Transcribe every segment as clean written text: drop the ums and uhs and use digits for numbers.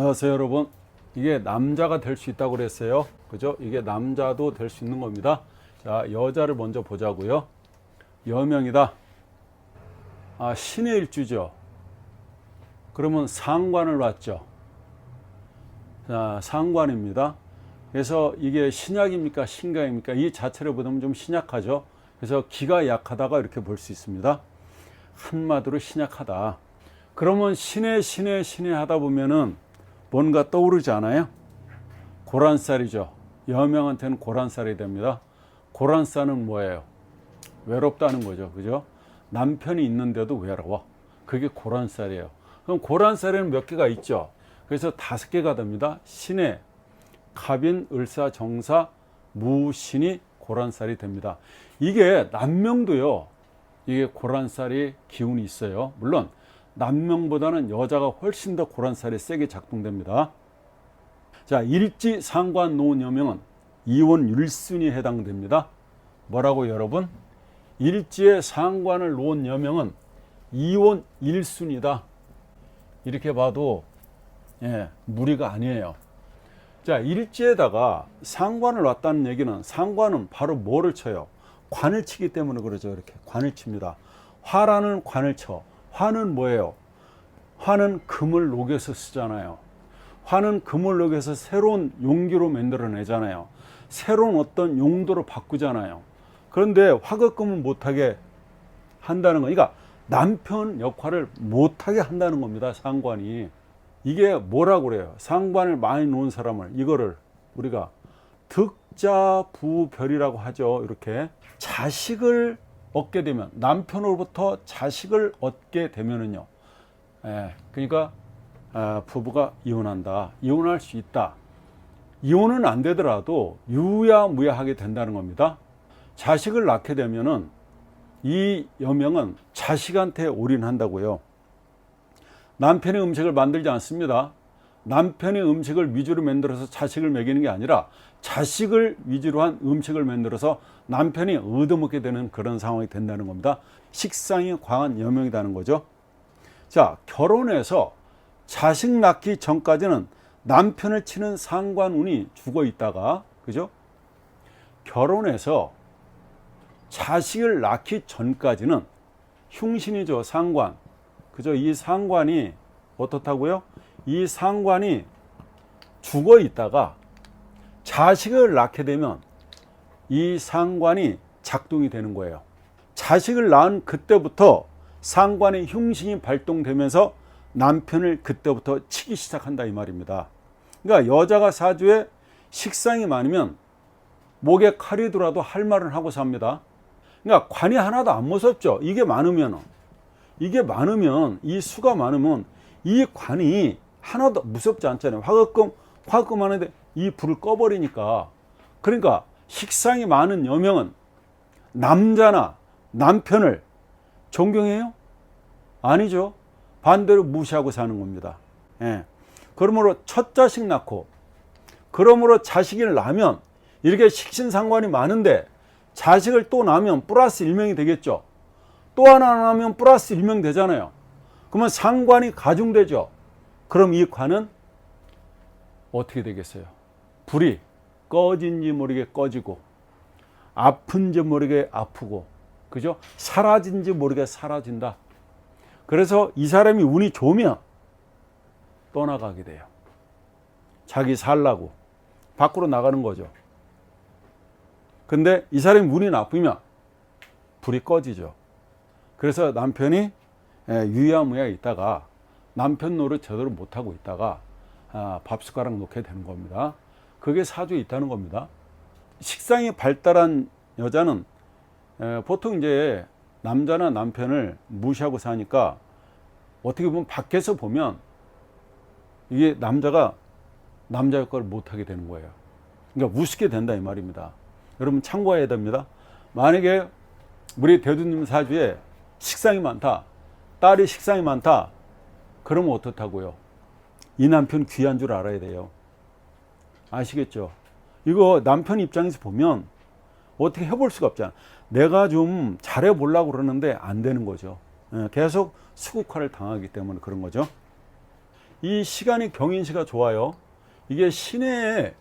안녕하세요 여러분. 이게 남자가 될 수 있다고 그랬어요. 그죠? 이게 남자도 될 수 있는 겁니다. 자, 여자를 먼저 보자고요. 여명이다. 신의 일주죠. 그러면 상관을 봤죠. 자, 상관입니다. 그래서 이게 신약입니까 신강입니까? 이 자체를 보면 좀 신약하죠. 그래서 기가 약하다가 이렇게 볼 수 있습니다. 한마디로 신약하다. 그러면 신의 하다 보면은 뭔가 떠오르지 않아요? 고란살이죠. 여명한테는 고란살이 됩니다. 고란살은 뭐예요? 외롭다는 거죠. 그죠? 남편이 있는데도 외로워. 그게 고란살이에요. 그럼 고란살에는 몇 개가 있죠. 그래서 5개가 됩니다. 신의, 갑인, 을사, 정사, 무신이 고란살이 됩니다. 이게 남명도요. 이게 고란살이 기운이 있어요. 물론 남명보다는 여자가 훨씬 더 고란살이 세게 작동됩니다. 자, 일지, 상관, 노원, 여명은 이원 일순이 해당됩니다. 뭐라고 여러분? 일지의 상관을 놓은 여명은 이원 일순이다. 이렇게 봐도 무리가 아니에요. 자, 일지에다가 상관을 놨다는 얘기는 상관은 바로 뭐를 쳐요? 관을 치기 때문에 그러죠. 이렇게 관을 칩니다. 화라는 관을 쳐. 화는 뭐예요? 화는 금을 녹여서 쓰잖아요. 화는 금을 녹여서 새로운 용기로 만들어내잖아요. 새로운 어떤 용도로 바꾸잖아요. 그런데 화급금은 못하게 한다는 거. 그러니까 남편 역할을 못하게 한다는 겁니다. 상관이. 이게 뭐라고 그래요? 상관을 많이 놓은 사람을 이거를 우리가 득자부별이라고 하죠. 이렇게 자식을 얻게 되면 남편으로부터 자식을 얻게 되면은요. 그러니까 부부가 이혼한다. 이혼할 수 있다. 이혼은 안 되더라도 유야무야하게 된다는 겁니다. 자식을 낳게 되면은 이 여명은 자식한테 올인한다고요. 남편의 음식을 만들지 않습니다. 남편의 음식을 위주로 만들어서 자식을 먹이는 게 아니라 자식을 위주로 한 음식을 만들어서 남편이 얻어먹게 되는 그런 상황이 된다는 겁니다. 식상이 강한 여명이라는 거죠. 자, 결혼해서 자식 낳기 전까지는 남편을 치는 상관운이 죽어 있다가, 그죠? 결혼해서 자식을 낳기 전까지는 흉신이죠. 상관. 그죠? 이 상관이 어떻다고요? 이 상관이 죽어 있다가 자식을 낳게 되면 이 상관이 작동이 되는 거예요. 자식을 낳은 그때부터 상관의 흉신이 발동되면서 남편을 그때부터 치기 시작한다 이 말입니다. 그러니까 여자가 사주에 식상이 많으면 목에 칼이 들어도 할 말은 하고 삽니다. 그러니까 관이 하나도 안 무섭죠. 이게 많으면 이 수가 많으면 이 관이 하나도 무섭지 않잖아요. 화급금 하는데 이 불을 꺼버리니까. 그러니까 식상이 많은 여명은 남자나 남편을 존경해요? 아니죠. 반대로 무시하고 사는 겁니다. 그러므로 첫 자식 낳고 그러므로 자식을 낳으면 이렇게 식신상관이 많은데 자식을 또 낳으면 플러스 1명이 되겠죠. 또 하나 낳으면 플러스 1명 되잖아요. 그러면 상관이 가중되죠. 그럼 이 관은 어떻게 되겠어요? 불이 꺼진지 모르게 꺼지고 아픈지 모르게 아프고, 그죠? 사라진지 모르게 사라진다. 그래서 이 사람이 운이 좋으면 떠나가게 돼요. 자기 살라고 밖으로 나가는 거죠. 근데 이 사람이 운이 나쁘면 불이 꺼지죠. 그래서 남편이 유야무야 있다가 남편 노릇 제대로 못하고 있다가 밥숟가락 놓게 되는 겁니다. 그게 사주에 있다는 겁니다. 식상이 발달한 여자는 보통 이제 남자나 남편을 무시하고 사니까 어떻게 보면 밖에서 보면 이게 남자가 남자 역할을 못하게 되는 거예요. 그러니까 우습게 된다 이 말입니다. 여러분 참고해야 됩니다. 만약에 우리 대두님 사주에 식상이 많다, 딸이 식상이 많다, 그러면 어떻다고요? 이 남편 귀한 줄 알아야 돼요. 아시겠죠? 이거 남편 입장에서 보면 어떻게 해볼 수가 없잖아. 내가 좀 잘해보려고 그러는데 안 되는 거죠. 계속 수국화를 당하기 때문에 그런 거죠. 이 시간이 경인시가 좋아요. 이게 신의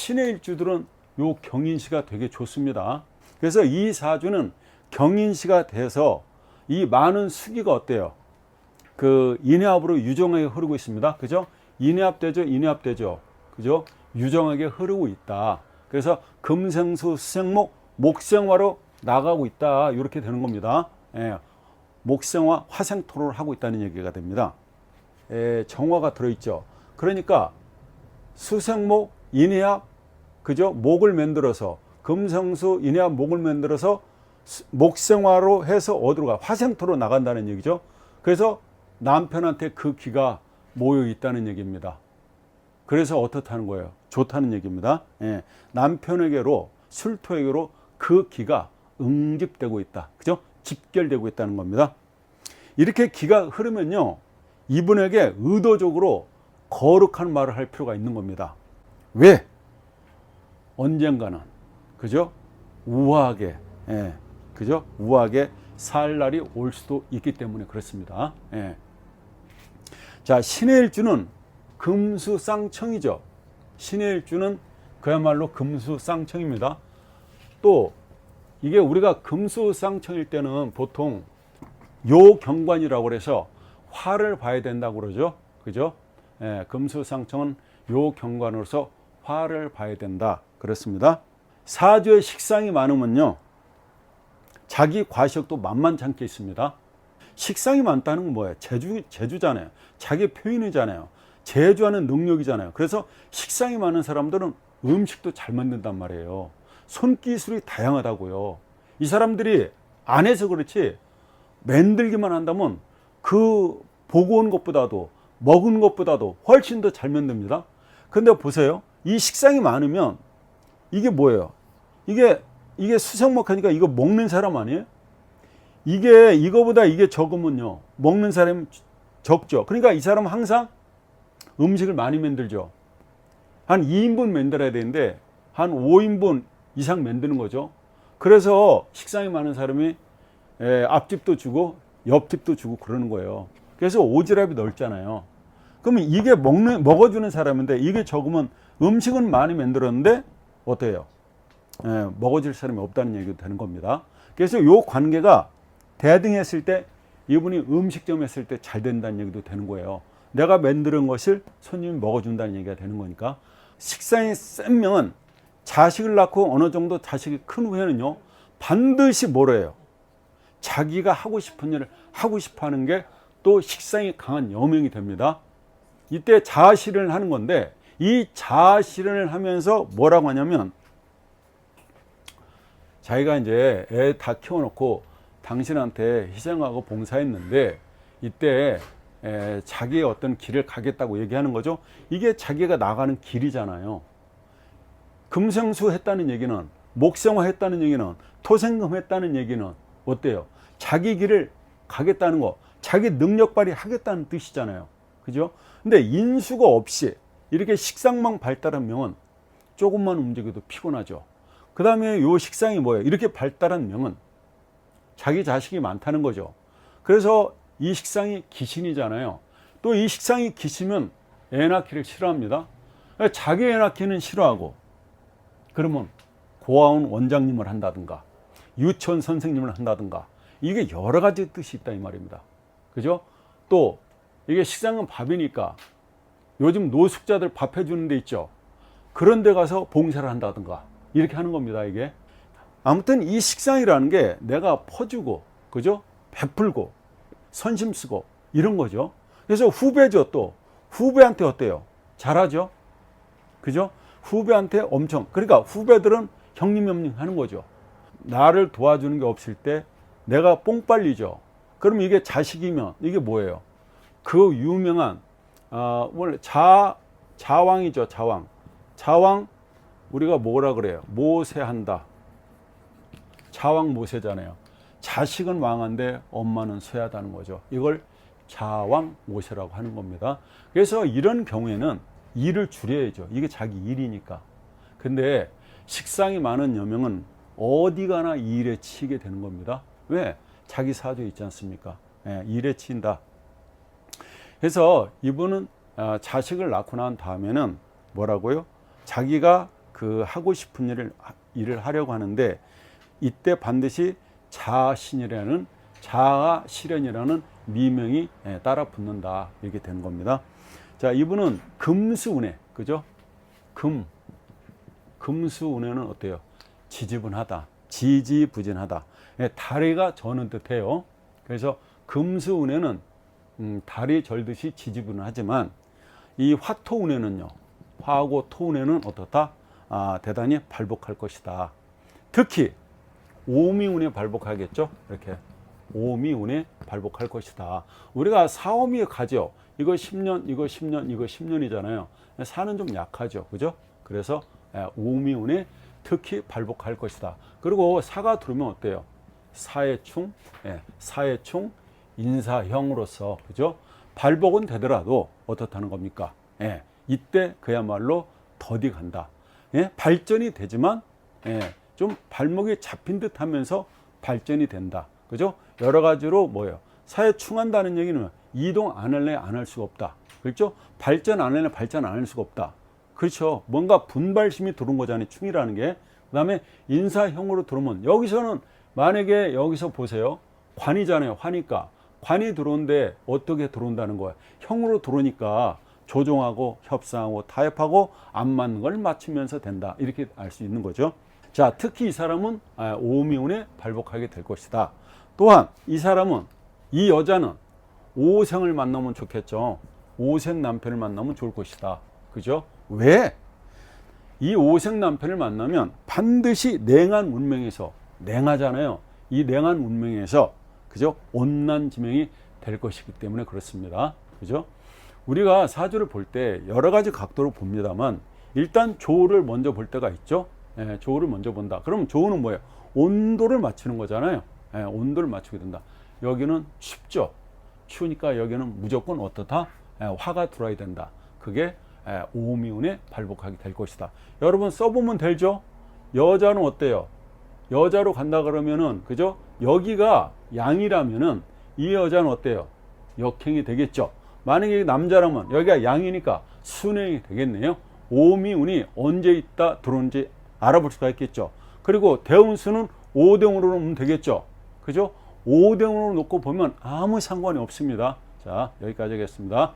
일주들은 요 경인시가 되게 좋습니다. 그래서 이 사주는 경인시가 돼서 이 많은 수기가 어때요? 그 인해합으로 유정하게 흐르고 있습니다. 그죠? 인해합되죠. 그죠? 유정하게 흐르고 있다. 그래서 금생수 수생목 목생화로 나가고 있다. 이렇게 되는 겁니다. 예, 목생화 화생토로를 하고 있다는 얘기가 됩니다. 정화가 들어있죠. 그러니까 수생목 인해합 그죠? 목을 만들어서 금생수 인해합 목을 만들어서 목생화로 해서 어디로 가? 화생토로 나간다는 얘기죠. 그래서 남편한테 그 기가 모여 있다는 얘기입니다. 그래서 어떻다는 거예요? 좋다는 얘기입니다. 예, 남편에게로 술토에게로 그 기가 응집되고 있다. 그죠? 집결되고 있다는 겁니다. 이렇게 기가 흐르면요, 이분에게 의도적으로 거룩한 말을 할 필요가 있는 겁니다. 왜? 언젠가는 그죠? 우아하게, 예, 그죠? 우아하게 살 날이 올 수도 있기 때문에 그렇습니다. 예. 자, 신의 일주는 금수쌍청이죠. 신의 일주는 그야말로 금수쌍청입니다. 또 이게 우리가 금수쌍청일 때는 보통 요경관이라고 그래서 화를 봐야 된다고 그러죠. 그죠? 예, 금수쌍청은 요경관으로서 화를 봐야 된다. 그렇습니다. 사주에 식상이 많으면요, 자기 과시욕도 만만찮게 있습니다. 식상이 많다는 건 뭐예요? 재주잖아요. 자기 표현이잖아요. 제주하는 능력이잖아요. 그래서 식상이 많은 사람들은 음식도 잘 만든단 말이에요. 손기술이 다양하다고요. 이 사람들이 안 해서 그렇지 만들기만 한다면 그 보고 온 것보다도 먹은 것보다도 훨씬 더 잘 만듭니다. 근데 보세요. 이 식상이 많으면 이게 뭐예요? 이게 수생목하니까 이거 먹는 사람 아니에요? 이거보다 이게 적으면요, 먹는 사람이 적죠. 그러니까 이 사람은 항상 음식을 많이 만들죠. 한 2인분 만들어야 되는데 한 5인분 이상 만드는 거죠. 그래서 식상이 많은 사람이 앞집도 주고 옆집도 주고 그러는 거예요. 그래서 오지랖이 넓잖아요. 그러면 이게 먹어주는 사람인데 이게 적으면 음식은 많이 만들었는데 어때요? 먹어줄 사람이 없다는 얘기도 되는 겁니다. 그래서 이 관계가 대등했을 때, 이분이 음식점 했을 때 잘 된다는 얘기도 되는 거예요. 내가 만드는 것을 손님이 먹어준다는 얘기가 되는 거니까. 식상이 센 명은 자식을 낳고 어느 정도 자식이 큰 후에는요, 반드시 뭐래요? 자기가 하고 싶은 일을 하고 싶어 하는 게 또 식상이 강한 여명이 됩니다. 이때 자아실현을 하는 건데, 이 자아실현을 하면서 뭐라고 하냐면, 자기가 이제 애 다 키워놓고 당신한테 희생하고 봉사했는데 이때 자기의 어떤 길을 가겠다고 얘기하는 거죠. 이게 자기가 나가는 길이잖아요. 금생수 했다는 얘기는, 목생화 했다는 얘기는, 토생금 했다는 얘기는 어때요? 자기 길을 가겠다는 거, 자기 능력 발휘하겠다는 뜻이잖아요. 그죠? 근데 인수가 없이 이렇게 식상만 발달한 명은 조금만 움직여도 피곤하죠. 그 다음에 요 식상이 뭐예요? 이렇게 발달한 명은 자기 자식이 많다는 거죠. 그래서 이 식상이 기신이잖아요. 또 이 식상이 기시면 애 낳기를 싫어합니다. 자기 애 낳기는 싫어하고, 그러면 고아원 원장님을 한다든가 유치원 선생님을 한다든가, 이게 여러 가지 뜻이 있다 이 말입니다. 그죠? 또 이게 식상은 밥이니까 요즘 노숙자들 밥 해주는 데 있죠. 그런 데 가서 봉사를 한다든가 이렇게 하는 겁니다. 이게 아무튼 이 식상이라는 게 내가 퍼주고, 그죠? 베풀고 선심 쓰고 이런 거죠. 그래서 후배죠. 또 후배한테 어때요? 잘하죠. 그죠? 후배한테 엄청, 그러니까 후배들은 형님 하는 거죠. 나를 도와주는 게 없을 때 내가 뽕 빨리죠. 그럼 이게 자식이면 이게 뭐예요? 그 유명한 원래 자왕이죠. 자왕 우리가 뭐라 그래요? 모세한다. 자왕 모세잖아요. 자식은 왕한데 엄마는 쇠하다는 거죠. 이걸 자왕 모세라고 하는 겁니다. 그래서 이런 경우에는 일을 줄여야죠. 이게 자기 일이니까. 근데 식상이 많은 여명은 어디 가나 일에 치이게 되는 겁니다. 왜? 자기 사주에 있지 않습니까? 일에 치인다. 그래서 이분은 자식을 낳고 난 다음에는 뭐라고요? 자기가 그 하고 싶은 일을 하려고 하는데 이때 반드시 자아실현이라는 미명이 따라 붙는다. 이렇게 되는 겁니다. 자, 이분은 금수운에, 그죠? 금수운에는 어때요? 지지분하다, 지지부진하다. 다리가 저는 듯해요. 그래서 금수운에는 다리 절듯이 지지분하지만 이 화토운에는요, 화하고 토운에는 어떻다? 대단히 발복할 것이다. 특히 오미운에 발복하겠죠. 이렇게 오미운에 발복할 것이다. 우리가 사오미에 가죠. 이거 10년, 이거 10년, 이거 10년이잖아요. 사는 좀 약하죠. 그죠? 그래서 오미운에 특히 발복할 것이다. 그리고 사가 들어오면 어때요? 사해충, 사해충 인사형으로서, 그죠? 발복은 되더라도 어떻다는 겁니까? 이때 그야말로 더디 간다. 발전이 되지만 좀 발목이 잡힌 듯 하면서 발전이 된다. 그죠? 여러 가지로 뭐예요? 사해충한다는 얘기는 이동 안 할래 안 할 수가 없다. 그렇죠? 발전 안 할래 발전 안 할 수가 없다. 그렇죠? 뭔가 분발심이 들어온 거잖아요. 충이라는 게. 그 다음에 인사형으로 들어오면 여기서는 만약에 여기서 보세요. 관이잖아요. 화니까. 관이 들어오는데 어떻게 들어온다는 거예요? 형으로 들어오니까 조종하고 협상하고 타협하고 안 맞는 걸 맞추면서 된다. 이렇게 알 수 있는 거죠. 자, 특히 이 사람은 오미운에 발복하게 될 것이다. 또한 이 사람은, 이 여자는 오생을 만나면 좋겠죠. 오생 남편을 만나면 좋을 것이다. 그죠? 왜? 이 오생 남편을 만나면 반드시 냉한 운명에서, 냉하잖아요. 이 냉한 운명에서, 그죠? 온난지명이 될 것이기 때문에 그렇습니다. 그죠? 우리가 사주를 볼 때 여러 가지 각도로 봅니다만 일단 조를 먼저 볼 때가 있죠. 조를 먼저 본다. 그럼 조는 뭐예요? 온도를 맞추는 거잖아요. 온도를 맞추게 된다. 여기는 춥죠. 추우니까 여기는 무조건 어떻다? 화가 들어야 된다. 그게 오미운에 발복하게 될 것이다. 여러분 써보면 되죠. 여자는 어때요? 여자로 간다 그러면은, 그죠? 여기가 양이라면은 이 여자는 어때요? 역행이 되겠죠. 만약에 남자라면 여기가 양이니까 순행이 되겠네요. 오미운이 언제 있다 들어온지 알아볼 수가 있겠죠. 그리고 대운수는 5등으로 놓으면 되겠죠. 그죠? 5등으로 놓고 보면 아무 상관이 없습니다. 자, 여기까지 하겠습니다.